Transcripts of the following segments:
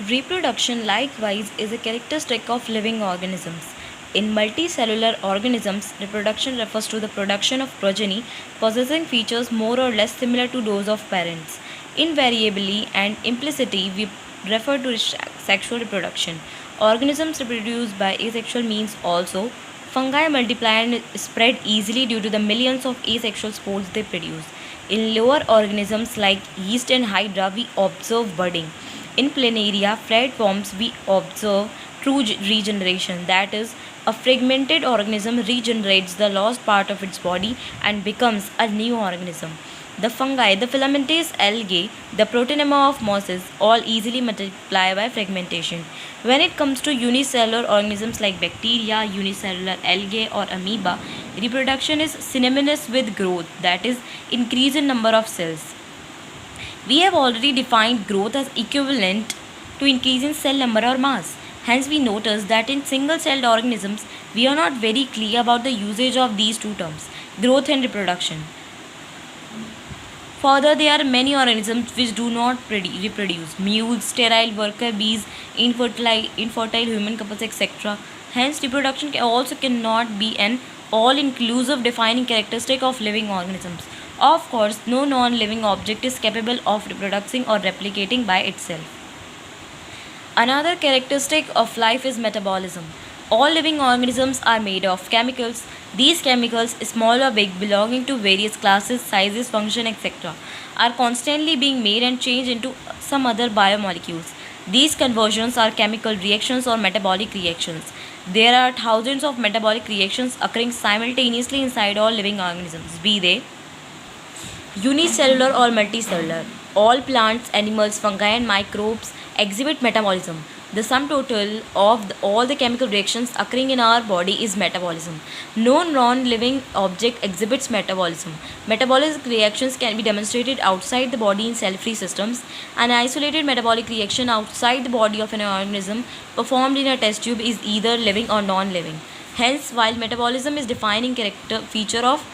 Reproduction, likewise, is a characteristic of living organisms. In multicellular organisms, reproduction refers to the production of progeny possessing features more or less similar to those of parents. Invariably and implicitly, we refer to sexual reproduction. Organisms reproduce by asexual means also. Fungi multiply and spread easily due to the millions of asexual spores they produce. In lower organisms like yeast and hydra, we observe budding. In planaria, flat forms, we observe true regeneration, that is, a fragmented organism regenerates the lost part of its body and becomes a new organism. The fungi, the filamentous algae, the protonema of mosses all easily multiply by fragmentation. When it comes to unicellular organisms like bacteria, unicellular algae, or amoeba, reproduction is synonymous with growth, that is, increase in number of cells. We have already defined growth as equivalent to increase in cell number or mass. Hence, we notice that in single-celled organisms, we are not very clear about the usage of these two terms, growth and reproduction. Further, there are many organisms which do not reproduce, mules, sterile worker bees, infertile human couples, etc. Hence, reproduction also cannot be an all-inclusive defining characteristic of living organisms. Of course, no non-living object is capable of reproducing or replicating by itself. Another characteristic of life is metabolism. All living organisms are made of chemicals. These chemicals, small or big, belonging to various classes, sizes, function, etc., are constantly being made and changed into some other biomolecules. These conversions are chemical reactions or metabolic reactions. There are thousands of metabolic reactions occurring simultaneously inside all living organisms, be they unicellular or multicellular. All plants, animals, fungi, and microbes exhibit metabolism. The sum total of all the chemical reactions occurring in our body is metabolism. No non-living object exhibits metabolism. Metabolic reactions can be demonstrated outside the body in cell-free systems. An isolated metabolic reaction outside the body of an organism performed in a test tube is either living or non-living. Hence, while metabolism is defining feature of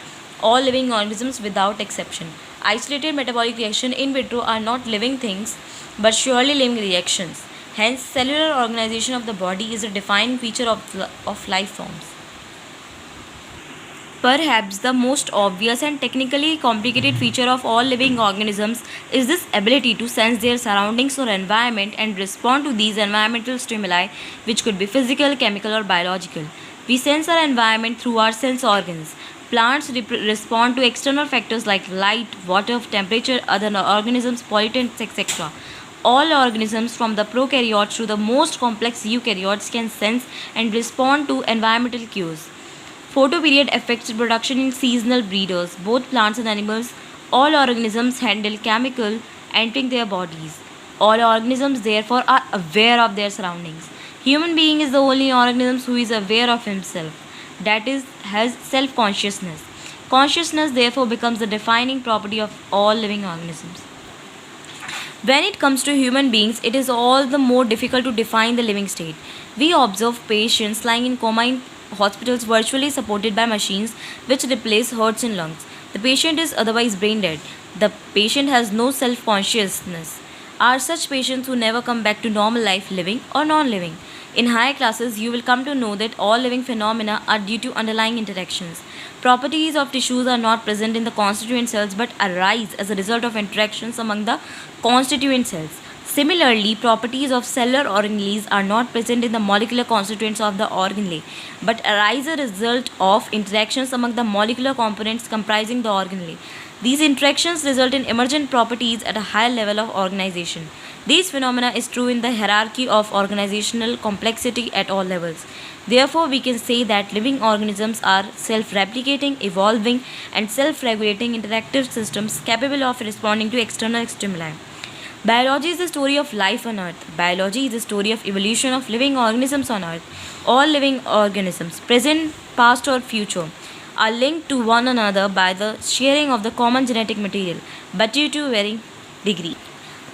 all living organisms without exception, isolated metabolic reactions in vitro are not living things but surely living reactions. Hence, cellular organization of the body is a defining feature of life forms. Perhaps the most obvious and technically complicated feature of all living organisms is this ability to sense their surroundings or environment and respond to these environmental stimuli, which could be physical, chemical, or biological. We sense our environment through our sense organs. Plants respond to external factors like light, water, temperature, other organisms, pollutants, etc. All organisms from the prokaryotes to the most complex eukaryotes can sense and respond to environmental cues. Photoperiod affects reproduction in seasonal breeders, both plants and animals. All organisms handle chemical entering their bodies. All organisms therefore are aware of their surroundings. Human being is the only organism who is aware of himself, that is, has self-consciousness. Consciousness therefore becomes the defining property of all living organisms. When it comes to human beings, it is all the more difficult to define the living state. We observe patients lying in coma in hospitals virtually supported by machines which replace hearts and lungs. The patient is otherwise brain dead. The patient has no self-consciousness. Are such patients who never come back to normal life living or non-living? In higher classes, you will come to know that all living phenomena are due to underlying interactions. Properties of tissues are not present in the constituent cells but arise as a result of interactions among the constituent cells. Similarly, properties of cellular organelles are not present in the molecular constituents of the organelle but arise as a result of interactions among the molecular components comprising the organelle. These interactions result in emergent properties at a higher level of organization. This phenomena is true in the hierarchy of organizational complexity at all levels. Therefore, we can say that living organisms are self-replicating, evolving, and self-regulating interactive systems capable of responding to external stimuli. Biology is the story of life on Earth. Biology is the story of evolution of living organisms on Earth. All living organisms, present, past, or future, are linked to one another by the sharing of the common genetic material, but due to varying degree.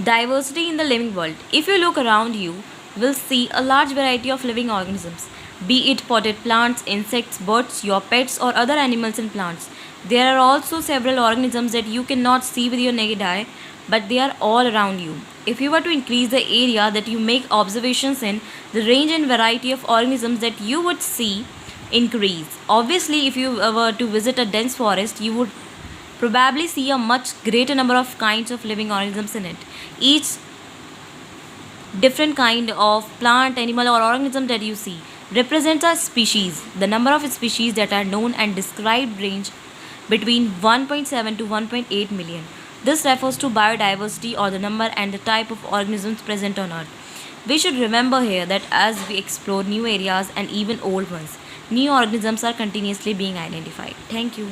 Diversity in the living world. If you look around you, will see a large variety of living organisms, be it potted plants, insects, birds, your pets, or other animals and plants. There are also several organisms that you cannot see with your naked eye, but they are all around you. If you were to increase the area that you make observations in, the range and variety of organisms that you would see increase. Obviously, if you were to visit a dense forest, you would probably see a much greater number of kinds of living organisms in it. Each different kind of plant, animal, or organism that you see represents a species. The number of species that are known and described range between 1.7 to 1.8 million. This refers to biodiversity or the number and the type of organisms present on Earth. We should remember here that as we explore new areas and even old ones, new organisms are continuously being identified. Thank you.